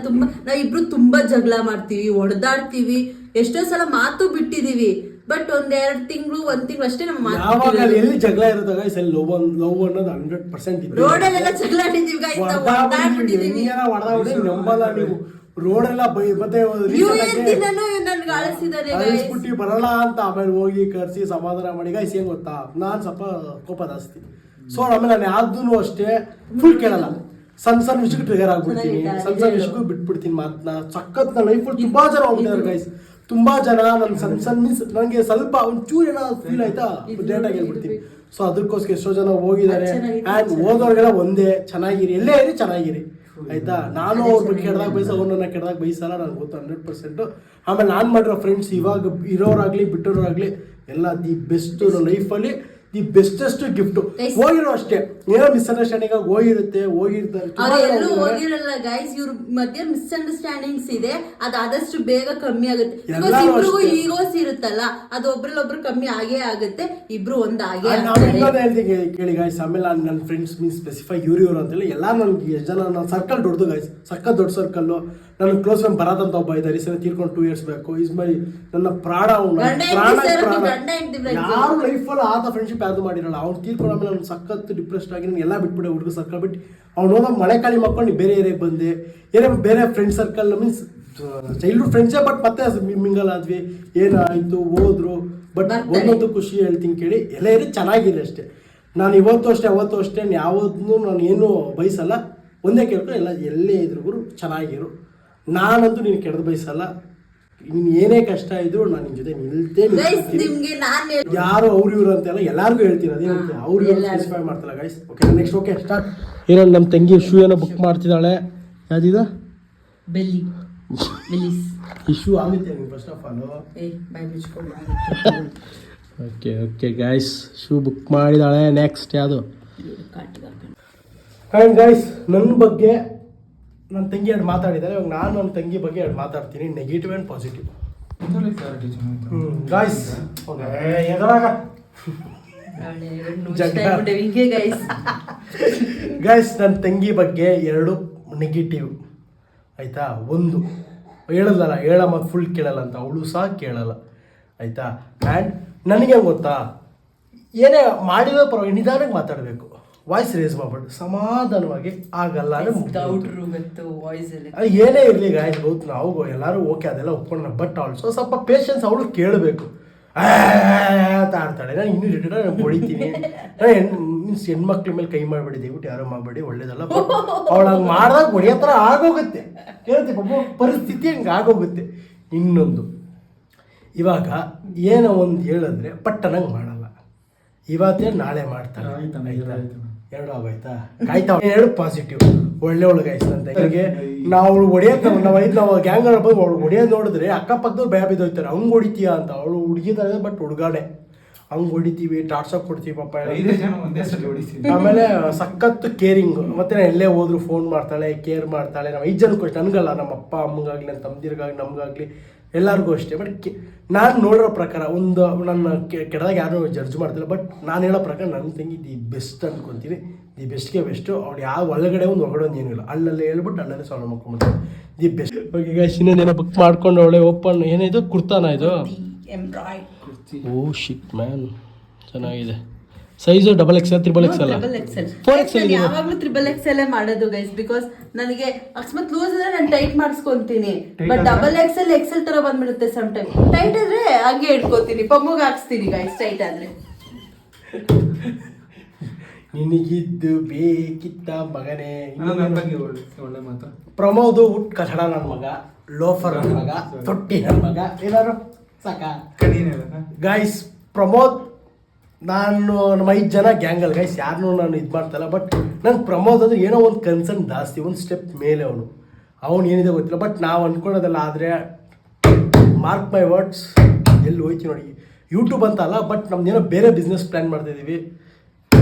ನಾವಿಬ್ರು ತುಂಬಾ ಜಗಳ ಮಾಡ್ತೀವಿ, ಹೊಡೆದಾಡ್ತೀವಿ, ಎಷ್ಟೋ ಸಲ ಮಾತು ಬಿಟ್ಟಿದೀವಿ. ಬಟ್ ಒಂದ್ 1 ತಿಂಗಳು ಅಷ್ಟೇ ನಮ್ಮ ಮಾತು. ಯಾವಾಗ ಎಲ್ಲಿ ಜಗಳ ಇರುತ್ತೆ ಗೈಸ್, ಅಲ್ಲಿ ಲವ್ ಅನ್ನೋದು 100% ಇದೆ. ರೋಡಲ್ಲೆಲ್ಲ ಜಗಳ ಆಡಿದೀವಿ guys, ನಾವು ಹೊಡ್ದಾಡ್ಬಿಟ್ಟಿದೀವಿ. ನಂಬಲ್ಲ ನೀವು. ರೋಡೆಲ್ಲ ಮತ್ತೆ ನನ್ಗೆ ಅಳಿಸಿದಾರೆ ಅಳಿಸ್ಬಿಟ್ಟು ಬರಲ್ಲ ಅಂತ ಆಮೇಲೆ ಹೋಗಿ ಕರ್ಸಿ ಸಮಾಧಾನ ಮಾಡಿ. ಗೈಸ್ ಏನ್ ಗೊತ್ತಾ, ನಾನ್ ಸ್ವಲ್ಪ ಕೋಪ ಜಾಸ್ತಿ. ಸೊ ಆಮೇಲೆ ನಾನು ಯಾವ್ದೂ ಅಷ್ಟೇ ಫುಲ್ ಕೇಳಲ್ಲ. ಸಣ್ಣ ವಿಷಯಕ್ಕೆ ಟ್ರಿಗರ್ ಆಗ್ಬಿಡ್ತೀನಿ, ಸಣ್ಣ ವಿಷಯಕ್ಕೂ ಬಿಟ್ಬಿಡ್ತೀನಿ ಮಾತನ್ನ. ಸಖತ್ ನನ್ನ ಲೈಫಲ್ಲಿ ತುಂಬಾ ಜನ ಹೋಗ್ಬಿಟ್ಟಿದ್ದಾರೆ ಗೈಸ್, ತುಂಬಾ ಜನ. ನನ್ ಸಣ್ಣ ಮೀನ್ಸ್ ನನಗೆ ಸ್ವಲ್ಪ ಒಂಚೂರು ಏನೋ ಫೀಲ್ ಆಯ್ತಾ ಡೇಟ್ ಆಗಿ ಹೇಳ್ಬಿಡ್ತೀನಿ. ಸೊ ಅದಕ್ಕೋಸ್ಕರ ಎಷ್ಟೋ ಜನ ಹೋಗಿದ್ದಾರೆ. ಆ್ಯಂಡ್ ಹೋದವ್ರಿಗೆಲ್ಲ ಒಂದೇ, ಚೆನ್ನಾಗಿರಿ, ಎಲ್ಲೇ ಇರಿ ಚೆನ್ನಾಗಿರಿ ಆಯ್ತಾ. ನಾನು ಅವ್ರ ಬಗ್ಗೆ ಕೆಡ್ದಾಗ ಬಯಸಲ್ಲ, ಅವ್ರನ್ನ ಕೆಡ್ದಾಗ ಬಯಸಲ್ಲ, ನನಗೆ ಗೊತ್ತು 100%. ಆಮೇಲೆ ನಾನು ಮಾಡಿರೋ ಫ್ರೆಂಡ್ಸ್ ಇವಾಗ ಇರೋರಾಗ್ಲಿ ಬಿಟ್ಟೋರಾಗ್ಲಿ ಎಲ್ಲ ದಿ ಬೆಸ್ಟ್ ಲೈಫಲ್ಲಿ, ದಿ ಬೆಸ್ಟೆಸ್ಟ್ ಗಿಫ್ಟ್. ಹೋಗಿರೋ ಅಷ್ಟೇ, ಏನೋ ಮಿಸ್ಅಂಡರ್ಸ್ಟ್ಯಾಂಡಿಂಗ್ ಆಗಿ ಹೋಗಿರ್ತಾರೆ. ಎಲ್ಲೂ ಹೋಗಿರಲ್ಲ ಗೈಸ್, ಇವ್ರ ಮಧ್ಯೆ ಮಿಸ್ಅಂಡರ್ಸ್ಟ್ಯಾಂಡಿಂಗ್ಸ್ ಇದೆ. ಅದು ಆದಷ್ಟು ಬೇಗ ಕಮ್ಮಿ ಆಗುತ್ತೆ. ಇಬ್ರಿಗೂ ಈಗೋಸ್ ಇರುತ್ತಲ್ಲ, ಅದು ಒಬ್ರಲ್ಲೊಬ್ರು ಕಮ್ಮಿ ಆಗೇ ಆಗುತ್ತೆ. ಇಬ್ರು ಒಂದ್ ಆಗೇ ಹೇಳ್ತೀನಿ ಕೇಳಿ ಗೈಸ್. ಆಮೇಲೆ ನನ್ನ ಫ್ರೆಂಡ್ಸ್ ಮೀನ್ಸ್ ಸ್ಪೆಸಿಫೈ ಇವ್ರು ಅಂತೇಳಿ ಎಲ್ಲ ನನ್ಗೆ ಎಷ್ಟು ಜನ, ನನ್ನ ಸರ್ಕಲ್ ದೊಡ್ಡದು ಗೈಸ್, ಸಕ್ಕ ದೊಡ್ಡ ಸರ್ಕಲ್. ನನ್ನ ಕ್ಲೋಸ್ ಫ್ರೆಂಡ್ ಭರತ್ ಅಂತ ಒಬ್ಬ ಇದ್ದಾರೆ, ಈ ಸಲ ತೀರ್ಕೊಂಡು 2 years ಬೇಕು. ಇಸ್ ಮೈ ನನ್ನ ಪ್ರಾಣ. ಯಾರು ಲೈಫಲ್ಲಿ ಆದ ಫ್ರೆಂಡ್ಶಿಪ್ ಯಾವ್ದು ಮಾಡಿರಲ್ಲ. ಅವ್ನು ತೀರ್ಕೊಂಡು ಆಮೇಲೆ ನಾನು ಸಖತ್ ಡಿಪ್ರೆಸ್ಡ್ ಆಗಿ ನಾನು ಎಲ್ಲ ಬಿಟ್ಬಿಟ್ಟೆ, ಹುಡುಗ ಸರ್ಕಲ್ ಬಿಟ್ಟು. ಅವ್ನು ಹೋದಾಗ ಮಳೆ ಕಾಲಿ ಮಾಡ್ಕೊಂಡು ಬೇರೆ ಏರಿಯಾಗೆ ಬಂದೆ. ಬೇರೆ ಫ್ರೆಂಡ್ ಸರ್ಕಲ್ ಮೀನ್ಸ್ ಚೈಲ್ಡ್ಹುಡ್ ಫ್ರೆಂಡ್ಸೇ, ಬಟ್ ಮತ್ತೆ ಮಿಂಗಲ್ ಆದ್ವಿ, ಏನಾಯ್ತು ಹೋದ್ರು. ಬಟ್ ಒಂದೊಂದು ಖುಷಿ ಹೇಳ್ತೀನಿ ಕೇಳಿ, ಎಲ್ಲ ಇರಿ ಚೆನ್ನಾಗಿದೆ ಅಷ್ಟೇ. ನಾನು ಇವತ್ತು ಅಷ್ಟೇ ಯಾವತ್ತೂ ನಾನು ಏನು ಬಯಸಲ್ಲ, ಒಂದೇ ಕೇಳ್ಕೊಂಡು ಎಲ್ಲ ಎಲ್ಲೇ ಇದ್ರು ಚೆನ್ನಾಗಿರು. ನಾನಂತೂ ನೀನು ಕೆಡ್ದು ಬಯಸಲ್ಲ. ನೀನು ಏನೇ ಕಷ್ಟ ಇದ್ರು ನಾನು ನಿನ್ ಜೊತೆ ನಿಲ್ತೇನೆ. ಯಾರು ಅವ್ರು ಇವ್ರು ಅಂತೆಲ್ಲ ಎಲ್ಲಾರ್ಗು ಹೇಳ್ತೀನಿ, ಅದೇನಂತೆ ಅವ್ರು ಸ್ಪೆಸಿಫೈ ಮಾಡ್ತಾರ guys. Okay next okay start. ಏನೋ ನಮ್ಮ ತಂಗಿ ಶೂ ಏನೋ ಬುಕ್ ಮಾಡ್ತಿದ್ದಾಳೆ. ಯಾವ್ದಿದ ಈ ಶೂ ಆಗುತ್ತೆ first of all. Okay guys, shoe book ಮಾಡಿದಾಳೆ. ನೆಕ್ಸ್ಟ್ ಯಾವುದು ಆ್ಯಂಡ್ ಗೈಸ್, ನನ್ನ ಬಗ್ಗೆ ನನ್ನ ತಂಗಿ ಎರಡು ಮಾತಾಡಿದ್ದಾರೆ. ಇವಾಗ ನಾನು ನನ್ನ ತಂಗಿ ಬಗ್ಗೆ ಎರಡು ಮಾತಾಡ್ತೀನಿ, negative and positive. Guys guys, ನನ್ನ ತಂಗಿ ಬಗ್ಗೆ 2 ನೆಗೆಟಿವ್ ಆಯಿತಾ. ಒಂದು ಹೇಳಲ್ಲ, ಮತ್ತು ಫುಲ್ ಕೇಳಲ್ಲ ಅಂತ, ಅವಳು ಸಹ ಕೇಳಲ್ಲ ಆಯಿತಾ. ಆ್ಯಂಡ್ ನನಗೆ ಗೊತ್ತಾ, ಏನೇ ಮಾಡಿರೋ ಪರವಾಗಿ ನಿಧಾನಕ್ಕೆ ಮಾತಾಡಬೇಕು, ವಾಯ್ಸ್ ರೇಸ್ ಮಾಡ್ಬಿಟ್ಟು ಸಮಾಧಾನವಾಗಿ ಆಗಲ್ಲ. ಏನೇ ಇರಲಿ ಗಾಯ್ಸ್, ಗೊತ್ತು ನಾವು ಎಲ್ಲರೂ ಓಕೆ ಅದೆಲ್ಲ ಒಪ್ಕೊಂಡ. ಬಟ್ ಆಲ್ಸೋ ಸ್ವಲ್ಪ ಪೇಷನ್ಸ್ ಅವಳು ಕೇಳಬೇಕು. ಅಂತ ಆಡ್ತಾಳೆ, ನಾನು ಇನ್ನೂ ರಿಟರ್ನ್ ನಾನು ಹೊಡಿತೀನಿ. ಮೀನ್ಸ್ ಹೆಣ್ಮಕ್ಳ ಮೇಲೆ ಕೈ ಮಾಡಬೇಡಿ, ದಯವಿಟ್ಟು ಯಾರು ಮಾಡಬೇಡಿ, ಒಳ್ಳೇದಲ್ಲ. ಬಟ್ ಅವಳು ಹಂಗೆ ಮಾಡಿದಾಗ ಹೊಡೆಯೋ ಥರ ಆಗೋಗುತ್ತೆ, ಹೇಳ್ತೀವಿ ಪಾಪ, ಪರಿಸ್ಥಿತಿ ಹಂಗೆ ಆಗೋಗುತ್ತೆ. ಇನ್ನೊಂದು, ಇವಾಗ ಏನೋ ಒಂದು ಹೇಳಿದ್ರೆ ಪಟ್ಟನಂಗೆ ಮಾಡಲ್ಲ. ಇವತ್ತೇ ನಾಳೆ ಮಾಡ್ತಾಳೆ, 2 ಆಗೋಯ್ತಾ. ಆಯ್ತಾ, 2 ಪಾಸಿಟಿವ್. ಒಳ್ಳೆ ಗೈಸ್ ಅಂತ ಹೀಗೆ ನಾವು ಹೊಡೆಯೋದು, ನಾವು ಗ್ಯಾಂಗ್ ಬಂದು ಅವಳು ಹೊಡೆಯೋದು ನೋಡಿದ್ರೆ ಅಕ್ಕಪಕ್ಕದವ್ರು ಭಯ ಬಿದ್ದೋಯ್ತಾರೆ. ಹಂಗೆ ಹೊಡಿತೀಯ ಅಂತ. ಅವಳು ಹುಡುಗಿದಾರೆ ಬಟ್ ಹುಡುಗಾಡೆ, ಹಂಗೆ ಹೊಡಿತೀವಿ, ಟಾರ್ಚರ್ ಕೊಡ್ತೀವಿ ಪಾಪ. ಆಮೇಲೆ ಸಖತ್ತು ಕೇರಿಂಗ್. ಮತ್ತೆ ನಾನು ಎಲ್ಲೇ ಹೋದ್ರು ಫೋನ್ ಮಾಡ್ತಾಳೆ, ಕೇರ್ ಮಾಡ್ತಾಳೆ. ನಾವು 5 ಜನಕ್ಕೂ ಅಷ್ಟೇ, ನನಗಲ್ಲ, ನಮ್ಮ ಅಪ್ಪ ಅಮ್ಮಗಾಗಲಿ, ನನ್ನ ತಮ್ಮದಿರ್ಗಾಗಲಿ, ನಮಗಾಗಲಿ, ಎಲ್ಲರಿಗೂ ಅಷ್ಟೇ. ಬಟ್ ನಾನು ನೋಡಿರೋ ಪ್ರಕಾರ, ಒಂದು ನನ್ನ ಕೆಟ್ಟದಾಗ ಯಾರು ಜಡ್ಜ್ ಮಾಡ್ತಿಲ್ಲ, ಬಟ್ ನಾನು ಹೇಳೋ ಪ್ರಕಾರ ನನ್ನ ತಂಗಿ ದಿ ಬೆಸ್ಟ್ ಅನ್ಕೊತೀನಿ. ದಿ ಬೆಸ್ಟ್ಗೆ ಬೆಸ್ಟು. ಅವ್ಳು ಯಾವ ಒಳಗಡೆ ಹೊರಗಡೆ ಒಂದು ಏನೂ ಇಲ್ಲ, ಅಲ್ಲಲ್ಲೇ ಹೇಳ್ಬಿಟ್ಟು ಅಲ್ಲಲ್ಲೇ ಸಾಲ್ವ್ ಮಾಡ್ಕೊಂಡ್ಬಿಡ್ತಾರೆ. The best. ಓಕೆ ಗೈಸ್, ಇನ್ನೊಂದೇನೋ ಬುಕ್ ಮಾಡ್ಕೊಂಡು ಅವಳೆ ಓಪನ್. ಏನಿದು ಕುರ್ತಾನ ಇದು? ಓ ಶಿಟ್ ಮ್ಯಾನ್, ಚೆನ್ನಾಗಿದೆ. Size XXL, XXL, 4XL. ಯಾವಾಗ್ಲೂ XXL ಮಾಡೋದು ಗೈಸ್, ಬಿಕಾಸ್ ನನಗೆ ಅಕಸ್ಮಾತ್ ಲೂಸ್ ಆದ್ರೆ ನಾನು ಟೈಟ್ ಮಾಡಿಸ್ಕೊಂತೀನಿ. ಬಟ್ XXL ತರ ಬಂದ್ಬಿಡುತ್ತೆ ಸಮ್ ಟೈಮ್. ಟೈಟ್ ಆದ್ರೆ ಹಂಗೆ ಇಟ್ಕೋತೀನಿ, ಪಮ್ಮಗ್ ಹಾಕ್ಸ್ತೀನಿ ಗೈಸ್ ಟೈಟ್ ಆದ್ರೆ. ನಿನಗಿದ್ದು ಬೇಕಿತ್ತ ಮಗನೇ. ಒಳ್ಳೆ ಮಾತು. ಪ್ರಮೋದು ಹುಟ್ ಕಚಡ ನನ್ನ ಮಗ, ಲೋಫರ್ ನನ್ನ ಮಗ, ತೊಟ್ಟಿ ನನ್ನ ಮಗ, ಏನಾರು ಸಾಕ ಗೈಸ್. ಪ್ರಮೋದ್, ನಾನು ನಮ್ಮ 5 ಜನ ಗ್ಯಾಂಗಲ್ ಗೈಸ್, ಯಾರನ್ನೂ ನಾನು ಇದು ಮಾಡ್ತಾಯಿಲ್ಲ. ಬಟ್ ನನ್ನ ಪ್ರಮೋದ್ ಅಂದರೆ ಏನೋ ಒಂದು ಕನ್ಸರ್ನ್ ಜಾಸ್ತಿ, ಒಂದು ಸ್ಟೆಪ್ ಮೇಲೆ ಅವನು ಏನಿದೆ ಗೊತ್ತಿಲ್ಲ. ಬಟ್ ನಾವು ಅಂದ್ಕೊಳ್ಳೋದಲ್ಲ. ಆದರೆ ಮಾರ್ಕ್ ಮೈ ವರ್ಡ್ಸ್, ಎಲ್ಲಿ ಹೋಯ್ತೀವಿ ನೋಡಿ, ಯೂಟ್ಯೂಬ್ ಅಂತ ಅಲ್ಲ, ಬಟ್ ನಮ್ದೇನೋ ಬೇರೆ ಬಿಸ್ನೆಸ್ ಪ್ಲ್ಯಾನ್ ಮಾಡ್ತಾಯಿದ್ದೀವಿ.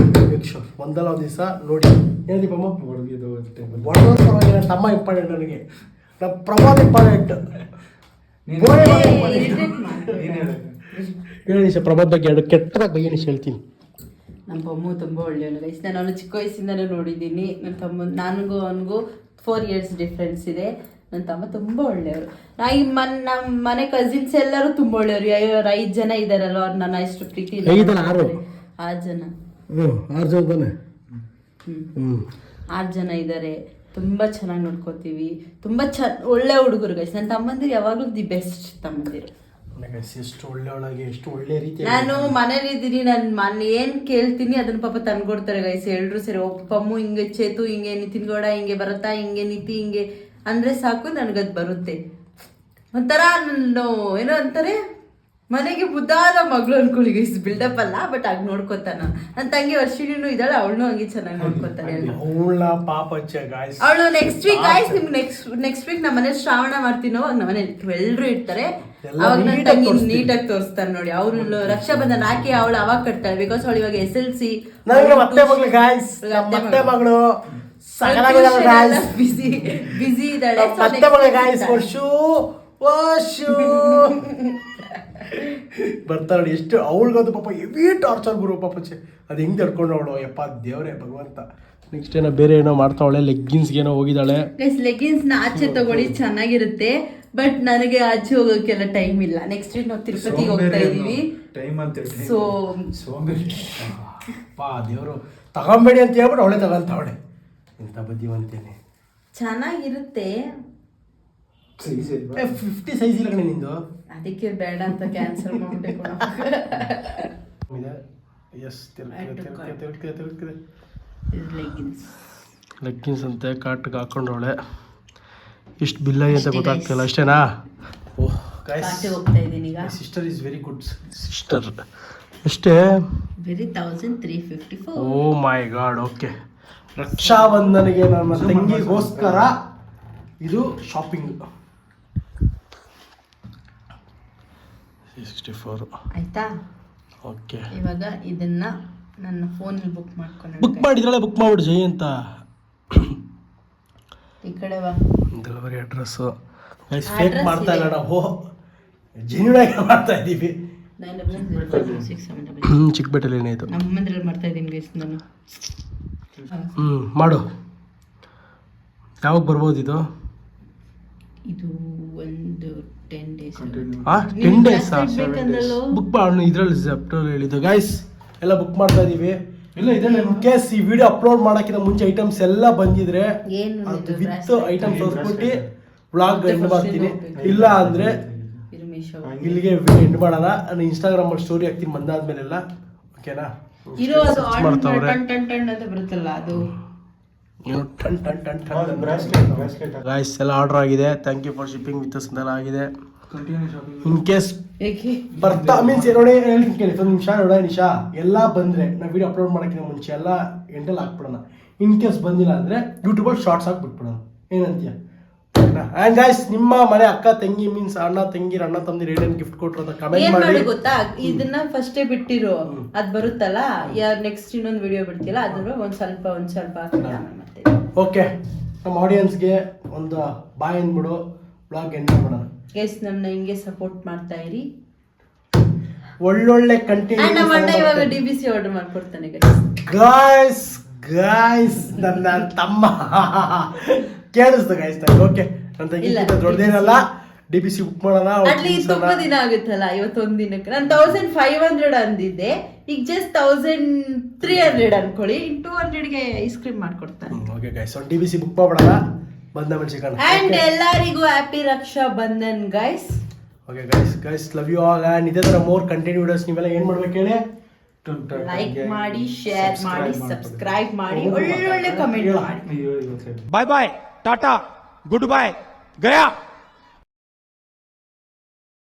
ಒಂದಲ್ಲ ಒಂದು ದಿವಸ ನೋಡಿ. ಏನು ದೀಪಮ್ಮ ಒಡೋದ್ರ ಪರವಾಗಿ ನನ್ನ ತಮ್ಮ ಇಂಪಾರ್ಟೆಂಟ್ ನನಗೆ, ನಮ್ಮ ಪ್ರಮೋದ್ ಇಂಪಾರ್ಟೆಂಟ್. ಹೇಳಿ ನಿಶಾ ಪ್ರಮೋದ್ ಬಗ್ಗೆ ಎರಡು ಕೆಟ್ಟದಾಗ ಬಗ್ಗೆ ನಿಶಾ ಹೇಳ್ತೀನಿ. ನಮ್ಮ ತಮ್ಮ ತುಂಬ ಒಳ್ಳೆಯವನು ಗೈಸ್. ನಾನು ಅವನು ಚಿಕ್ಕ ವಯಸ್ಸಿಂದಲೇ ನೋಡಿದ್ದೀನಿ. ನನ್ನ ತಮ್ಮ ನನಗೂ ಅವನಿಗೂ 4 years ಡಿಫ್ರೆನ್ಸ್ ಇದೆ. ನನ್ನ ತಮ್ಮ ತುಂಬ ಒಳ್ಳೆಯವರು. ನಮ್ಮ ಮನೆ ಕಸಿನ್ಸ್ ಎಲ್ಲರೂ ತುಂಬ ಒಳ್ಳೆಯವರು. 5 ಜನ ಇದ್ದಾರಲ್ಲ, ಅವ್ರು ನನ್ನ ಇಷ್ಟು ಪ್ರೀತಿ 6 ಜನ. 6 ಜನ ತಾನೆ. 6 ಜನ ಇದ್ದಾರೆ. ತುಂಬ ಚೆನ್ನಾಗಿ ನೋಡ್ಕೋತೀವಿ. ತುಂಬ ಒಳ್ಳೆ ಹುಡುಗರು ಗೈಸ್. ನನ್ನ ತಮ್ಮಂದಿರು ಯಾವಾಗಲೂ ದಿ ಬೆಸ್ಟ್ ತಮ್ಮಂದಿರು. ಎಷ್ಟು ಒಳ್ಳೆಯೊಳಗೆ, ಎಷ್ಟು ಒಳ್ಳೆ ರೀತಿ. ನಾನು ಮನೇಲಿ ಇದ್ದೀನಿ, ನಾನು ಏನು ಕೇಳ್ತೀನಿ ಅದನ್ನ ಪಾಪ ತಂದ್ಕೊಡ್ತಾರೆ ಗೈಸ್. ಎಲ್ರು ಸರಿ, ಪಮ್ಮು ಹಿಂಗೆ, ಚೇತು ಹಿಂಗೆ, ನಿತಿನ್ ಗೌಡ ಹಿಂಗೆ ಬರುತ್ತಾ, ಹಿಂಗೆ ನಿತಿ ಹಿಂಗೆ ಅಂದರೆ ಸಾಕು, ನನಗದು ಬರುತ್ತೆ. ಒಂಥರ ನಾನು ಏನೋ ಅಂತಾರೆ, ಮನೆಗೆ ಮುದ್ದಾದ ಮಗಳು ಅನ್ಕೊಳ್ಳಿ ಗೈಸ್. ಬಿಲ್ಡಪ್ ಅಲ್ಲ, ಬಟ್ ಆಗ ನೋಡ್ಕೋತಾನ. ನನ್ನ ತಂಗಿ ವರ್ಷಿನೂ ಇದ್ದಾಳೆ, ಅವಳನ್ನೂ ಹಂಗೆ ಚೆನ್ನಾಗಿ ನೋಡ್ಕೋತಾನೆ. ಅವಳು ನೆಕ್ಸ್ಟ್ ವೀಕ್ ಗಾಯ್ಸ್, ನಿಮ್ಗೆ ನೆಕ್ಸ್ಟ್ ವೀಕ್ ನಮ್ಮ ಮನೇಲಿ ಶ್ರಾವಣ ಮಾಡ್ತೀನೋ, ನಮ್ಮ ಮನೇಲಿ ಎಲ್ಲರೂ ಇರ್ತಾರೆ. ಅವಾಗ ನನ್ನ ತಂಗಿ ನೀಟಾಗಿ ತೋರಿಸ್ತಾರೆ ನೋಡಿ. ಅವ್ರು ರಕ್ಷಾಬಂಧನ ಹಾಕಿ ಅವಳು ಅವಾಗ ಕಟ್ತಾಳೆ, ಬಿಕಾಸ್ ಅವಳು ಇವಾಗ SLC ಬಿಸಿ ಇದ್ದಾಳೆ. ಬರ್ತಾಳೆ. ಎಷ್ಟು ಅವಳಿಗದು ಪಾಪ ಹೆವಿ ಟಾರ್ಚರ್ ಗುರು ಪಾಪಚ್ಚೆ. ಅದು ಹೆಂಗೆ ತಡ್ಕೊಂಡು ಅವಳು, ಯಪ್ಪ ದೇವ್ರೆ ಭಗವಂತ. ನೆಕ್ಸ್ಟ್ ಏನೋ ಬೇರೆ ಏನೋ ಮಾಡ್ತಾವಳೆ, ಲೆಗ್ಗಿನ್ಸ್ಗೆ ಏನೋ ಹೋಗಿದ್ದಾಳೆ. ಲೆಗ್ಗಿನ್ಸ್ನ ಆಚೆ ತಗೊಳ್ಳಿ, ಚೆನ್ನಾಗಿರುತ್ತೆ. ಬಟ್ ನನಗೆ ಆಚೆ ಹೋಗೋಕ್ಕೆಲ್ಲ ಟೈಮ್ ಇಲ್ಲ. ನೆಕ್ಸ್ಟ್ ವೀಕ್ ನಾವು ತಿರುಪತಿಗೆ ಹೋಗ್ತಾ ಇದೀವಿ. ಸೊ ದೇವರು ತಗೊಂಬೇಡಿ ಅಂತ ಹೇಳ್ಬಿಟ್ಟು ಅವಳೇ ತಗೊಂತಾವಳೆ. ಇಂಥ ಬುದ್ಧಿವಂತೇನೆ. ಚೆನ್ನಾಗಿರುತ್ತೆ. 50 ಸೈಜ್ ಇಲ್ಲ ಕಣೆ ನಿಂದು, ಅದಕ್ಕೆ ಬೇಡ ಅಂತ ಕ್ಯಾನ್ಸಲ್ ಮಾಡ್ಬೇಕು. ಲೆಗ್ಗಿನ್ಸ್ ಅಂತೆ, ಕಾಟ್ಗೆ ಹಾಕೊಂಡವಳೆ. ಇಷ್ಟು ಬಿಲ್ಲಾಗಿ ಅಂತ ಗೊತ್ತಾಗ್ತಿಲ್ಲ. ಅಷ್ಟೇನಾ? ಓಹ್ ಗೈಸ್, ಹೋಗ್ತಾ ಇದ್ದೀನಿ ಈಗ. Sister is very good sister. ಎಷ್ಟೇ? ವೆರಿ 1354. ಓ ಮೈ ಗಾಡ್. ಓಕೆ, ರಕ್ಷಾಬಂಧನಿಗೆ ನನ್ನ ತಂಗಿಗೋಸ್ಕರ ಇದು ಶಾಪಿಂಗ್. 64 ಆಯ್ತಾ? ಓಕೆ, ಇವಾಗ ಇದನ್ನ ನನ್ನ ಫೋನಲ್ಲಿ ಬುಕ್ ಮಾಡ್ಕೊಂಡು ಬುಕ್ ಮಾಡಿದ್ರಲ್ಲ, ಬುಕ್ ಮಾಡ್ಬಿಡು ಜೈ ಅಂತ. ಈ ಕಡೆ ಬಾ. ಡೆಲಿವರಿ ಅಡ್ರೆಸ್ಸು ಗೈಸ್ ಫೇಕ್ ಮಾಡ್ತಾ ಇಲ್ಲ ನಾವು, ಜೆನ್ಯೂನ್ ಆಗಿ ಮಾಡ್ತಾ ಇದ್ದೀವಿ. ಚಿಕ್ಕಪೇಟೆಲಿ ಏನಾಯಿತು, ನಮ್ಮ ಮಂದಿರಲ್ಲಿ ಮಾಡ್ತಾ ಇದ್ದೀನಿ ಗೈಸ್ ನಾನು. ಮಾಡು. ಯಾವಾಗ ಬರ್ಬೋದು ಇದು? ಇದು ಒಂದು 10 days. 10 days ಬುಕ್ ಮಾಡಿ. ಇದರಲ್ಲಿ ಜೆಪ್ಟೋಲ್ ಹೇಳಿದ್ದು ಗೈಸ್, ಎಲ್ಲ ಬುಕ್ ಮಾಡ್ತಾ ಇದೀವಿ. ಇಲ್ಲ ಇದೆಲ್ಲ ಇನ್ ಕೇಸ್ ಈ ವಿಡಿಯೋ ಅಪ್ಲೋಡ್ ಮಾಡೋಕ್ಕಿಂತ ಮುಂಚೆ ಐಟಮ್ಸ್ ಎಲ್ಲ ಬಂದಿದ್ರೆ ಅದು ವಿತ್ ಐಟಮ್ ತೋರಿಸ್ಬಿಟ್ಟು ವ್ಲಾಗ್ ಎಂಡ್ ಮಾಡ್ತೀನಿ. ಇಲ್ಲ ಅಂದ್ರೆ ಇಲ್ಲಿಗೆ ಎಂಡ್ ಮಾಡೋಣ. ನಾನು ಇನ್ಸ್ಟಾಗ್ರಾಮ್ ಅಲ್ಲಿ ಸ್ಟೋರಿ ಹಾಕ್ತೀನಿ ಬಂದಾದ್ಮೇಲೆಲ್ಲ. ಓಕೆನಾ? ಇರೋ ಅದು ಟನ್ ಟನ್ ಟನ್ ಅಂತ ಬರುತ್ತಲ್ಲ, ಅದು ಏನು ton ton ton ton. Guys ಎಲ್ಲ ಆರ್ಡರ್ ಆಗಿದೆ. Thank you for shipping with us ಅಂತೆಲ್ಲ ಆಗಿದೆ. ಇನ್ ಕೇಸ್ ಬರ್ತಾ ಮೀನ್ಸ್ ನೋಡಿ ಹೇಳ್ತೀನಿ, ಒಂದು ನಿಮಿಷ ನೋಡ ನಿಶಾ. ಎಲ್ಲ ಬಂದರೆ ನಾವು ವಿಡಿಯೋ ಅಪ್ಲೋಡ್ ಮಾಡೋಕ್ಕಿಂತ ಮುಂಚೆ ಎಲ್ಲ ಎಂಟಲ್ಲಿ ಹಾಕ್ಬಿಡೋಣ. ಇನ್ ಕೇಸ್ ಬಂದಿಲ್ಲ ಅಂದರೆ ಯೂಟ್ಯೂಬಲ್ಲಿ ಶಾರ್ಟ್ಸ್ ಹಾಕ್ಬಿಟ್ಬಿಡೋಣ. ಏನಂತೀಯ? ಆ್ಯಂಡ್ ಗೈಸ್, ನಿಮ್ಮ ಮನೆ ಅಕ್ಕ ತಂಗಿ ಮೀನ್ಸ್ ಅಣ್ಣ ತಂಗಿರ ಅಣ್ಣ ತಮ್ಮದಿರು ಏನೇನು ಗಿಫ್ಟ್ ಕೊಟ್ಟರು ಅಂತ ಕಮೆಂಟ್ ಮಾಡಿ. ಗೊತ್ತಾ, ಇದನ್ನ ಫಸ್ಟೇ ಬಿಟ್ಟಿರೋ ಅದು ಬರುತ್ತಲ್ಲ, ಯಾರು ನೆಕ್ಸ್ಟ್ ಇನ್ನೊಂದು ವಿಡಿಯೋ ಬಿಡ್ತಿಲ್ಲ ಅದ್ರ ಒಂದು ಸ್ವಲ್ಪ ಮತ್ತೆ. ಓಕೆ, ನಮ್ಮ ಆಡಿಯನ್ಸ್ಗೆ ಒಂದು ಬಾಯ್ ಅಂದ್ಬಿಡು, ಬ್ಲಾಗ್ ಎಂಡ್ ಮಾಡೋಣ. ಗೈಸ್, ನನ್ನ ಹಿಂಗೆ ಸಪೋರ್ಟ್ ಮಾಡ್ತಾ ಇರಿ. ಒಳ್ಳೊಳ್ಳೆ ಕಂಟೆಂಟ್. ನಮ್ಮ ಅಣ್ಣ ಇವಾಗ DBC ಆರ್ಡರ್ ಮಾಡ್ಕೊಡ್ತಾನೆ ಗೈಸ್. ನನ್ನ ತಮ್ಮ ಕೇಳಿಸ್ತು ಗೈಸ್. ಓಕೆ, ನನ್ನ ತಂಗಿ ದೊಡ್ಡದೇನಲ್ಲ, DBC ಬುಕ್ ಮಾಡೋಣ. ಅಟ್ಲೀಸ್ಟ್ ತುಂಬಾ ದಿನ ಆಗುತ್ತಲ್ಲ, ಇವತ್ತೊಂದು ದಿನಕ್ಕೆ. ನಾನು 1500 ಅಂದಿದ್ದೆ, ಈಗ ಜಸ್ಟ್ 1300 ಅನ್ಕೊಳ್ಳಿ. 200ಗೆ ಐಸ್ ಕ್ರೀಮ್ ಮಾಡ್ಕೊಡ್ತಾನೆ. ಓಕೆ ಗೈಸ್, DBC ಬುಕ್ ಮಾಡೋಣ. ಬಂದ ಮೇಲೆ ಸಿಗೋಣ. ಅಂಡ್ ಎಲ್ಲರಿಗೂ happy Raksha Bandhan guys. Okay guys, love you all. And ಇದೇ ತರ ಮೋರ್ ಕಂಟೆಂಟ್ ವಿಡಿಯೋಸ್ ನೀವೆಲ್ಲ ಏನ್ ಮಾಡ್ಬೇಕು ಹೇಳಿ? ಲೈಕ್ ಮಾಡಿ, ಶೇರ್ ಮಾಡಿ, ಸಬ್ಸ್ಕ್ರೈಬ್ ಮಾಡಿ, ಒಳ್ಳೊಳ್ಳೆ ಕಮೆಂಟ್ ಮಾಡಿ. ಬಾಯ್ ಬಾಯ್, ಟಾಟಾ, ಗುಡ್ ಬಾಯ್, ಗಯಾ.